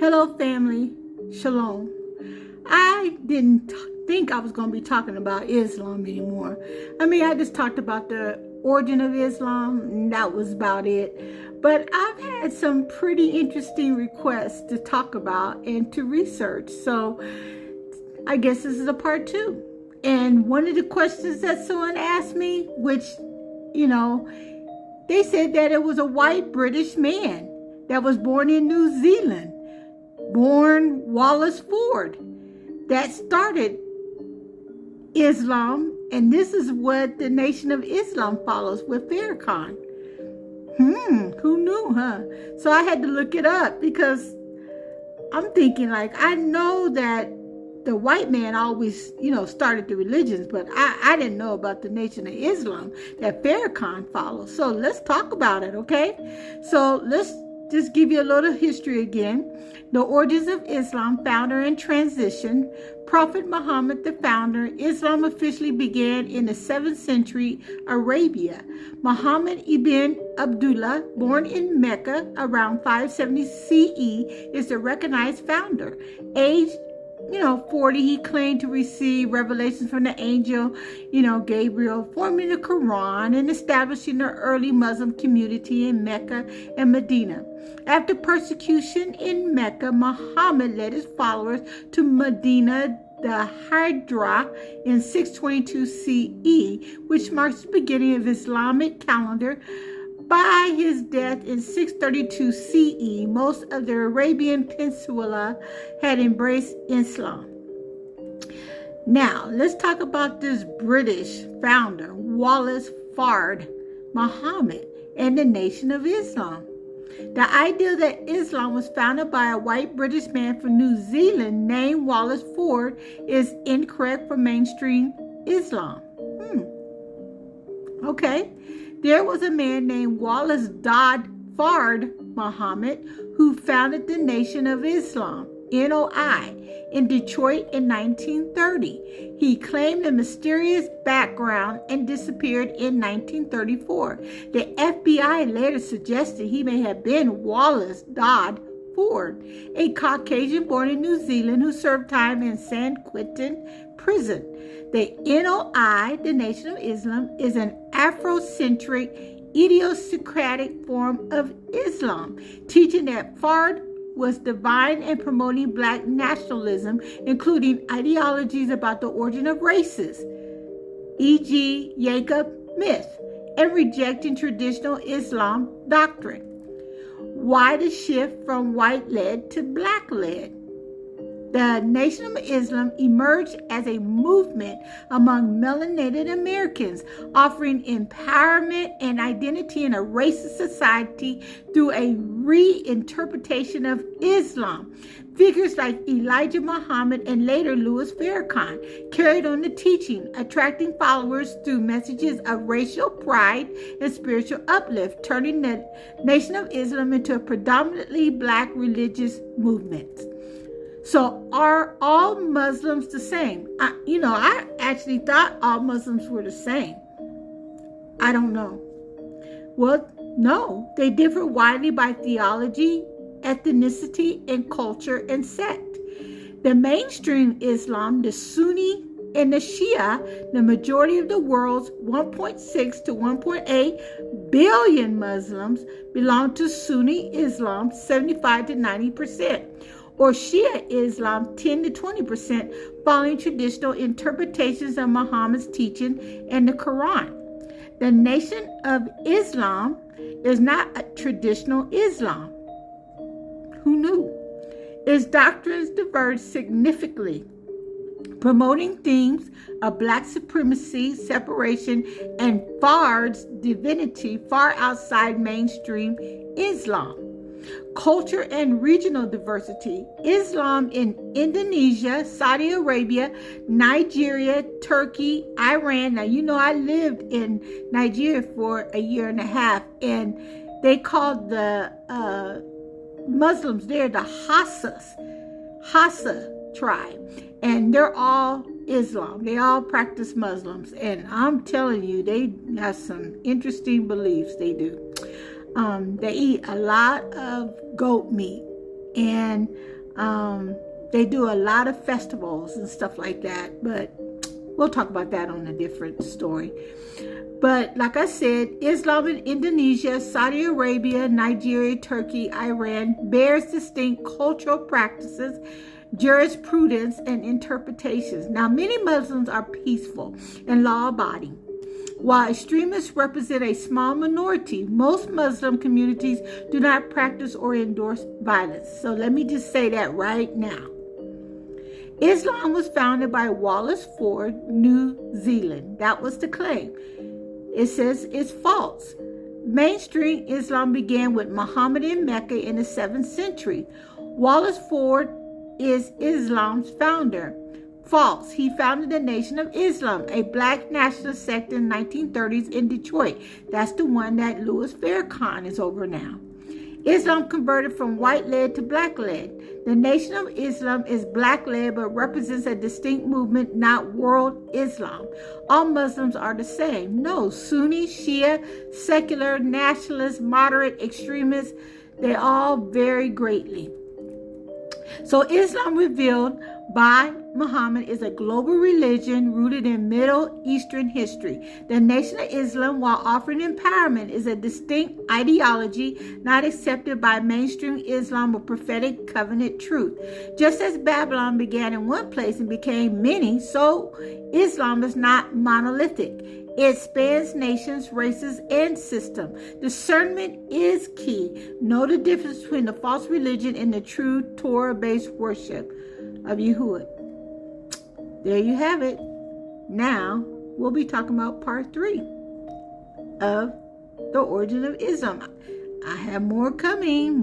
Hello, family. Shalom. I didn't think I was going to be talking about Islam anymore. I just talked about the origin of Islam, and that was about it. But I've had some pretty interesting requests to talk about and to research. So I guess this is a part 2. And one of the questions that someone asked me, which, they said that it was a white British man that was born in New Zealand, born Wallace Ford, that started Islam, and this is what the Nation of Islam follows with Farrakhan. Who knew, huh? So I had to look it up because I'm thinking, I know that the white man always, started the religions, but I didn't know about the Nation of Islam that Farrakhan follows. So let's talk about it, okay? So let's just give you a little history again. The origins of Islam, founder and transition. Prophet Muhammad, the founder. Islam officially began in the 7th century Arabia. Muhammad ibn Abdullah, born in Mecca around 570 CE, is the recognized founder. Aged 40, he claimed to receive revelations from the angel, Gabriel, forming the Quran and establishing the early Muslim community in Mecca and Medina. After persecution in Mecca, Muhammad led his followers to Medina, the Hijra, in 622 CE, which marks the beginning of Islamic calendar. By his death in 632 CE, most of the Arabian Peninsula had embraced Islam. Now, let's talk about this British founder, Wallace Fard Muhammad, and the Nation of Islam. The idea that Islam was founded by a white British man from New Zealand named Wallace Ford is incorrect for mainstream Islam. Okay. There was a man named Wallace Fard Muhammad who founded the Nation of Islam, NOI, in Detroit in 1930. He claimed a mysterious background and disappeared in 1934. The FBI later suggested he may have been Wallace Ford, a Caucasian born in New Zealand who served time in San Quentin prison. The NOI, the Nation of Islam, is an Afrocentric, idiosyncratic form of Islam, teaching that Fard was divine and promoting black nationalism, including ideologies about the origin of races, e.g. Jacob myth, and rejecting traditional Islam doctrine. Why the shift from white-led to black-led? The Nation of Islam emerged as a movement among melanated Americans, offering empowerment and identity in a racist society through a reinterpretation of Islam. Figures like Elijah Muhammad and later Louis Farrakhan carried on the teaching, attracting followers through messages of racial pride and spiritual uplift, turning the Nation of Islam into a predominantly black religious movement. So are all Muslims the same? I actually thought all Muslims were the same. I don't know. Well, no, they differ widely by theology, ethnicity, and culture and sect. The mainstream Islam, the Sunni and the Shia, the majority of the world's 1.6 to 1.8 billion Muslims belong to Sunni Islam, 75 to 90%. Or Shia Islam, 10 to 20%, following traditional interpretations of Muhammad's teaching and the Quran. The Nation of Islam is not a traditional Islam. Who knew? Its doctrines diverge significantly, promoting themes of black supremacy, separation, and Fard's divinity far outside mainstream Islam. Culture and regional diversity. Islam in Indonesia, Saudi Arabia, Nigeria, Turkey, Iran. Now, I lived in Nigeria for a year and a half, and they called the Muslims there the Hassa tribe, and they're all Islam. They all practice Muslims, and I'm telling you, they have some interesting beliefs. They do. They eat a lot of goat meat, And they do a lot of festivals and stuff like that, but we'll talk about that on a different story. But like I said, Islam in Indonesia, Saudi Arabia, Nigeria, Turkey, Iran bears distinct cultural practices, jurisprudence, and interpretations. Now, many Muslims are peaceful and law-abiding. While extremists represent a small minority, most Muslim communities do not practice or endorse violence. So let me just say that right now. Islam was founded by Wallace Ford, New Zealand. That was the claim. It says it's false. Mainstream Islam began with Muhammad in Mecca in the 7th century. Wallace Ford is Islam's founder. False. He founded the Nation of Islam, a black nationalist sect in the 1930s in Detroit. That's the one that Louis Farrakhan is over now. Islam converted from white-led to black-led. The Nation of Islam is black-led but represents a distinct movement, not world Islam. All Muslims are the same. No, Sunni, Shia, secular, nationalist, moderate, extremists, they all vary greatly. So Islam revealed by Muhammad is a global religion rooted in Middle Eastern history. The Nation of Islam, while offering empowerment, is a distinct ideology not accepted by mainstream Islam or prophetic covenant truth. Just as Babylon began in one place and became many, so Islam is not monolithic. It spans nations, races, and systems. Discernment is key. Know the difference between the false religion and the true Torah-based worship of Yahuwah. There you have it. Now, we'll be talking about part 3 of the origin of Islam. I have more coming.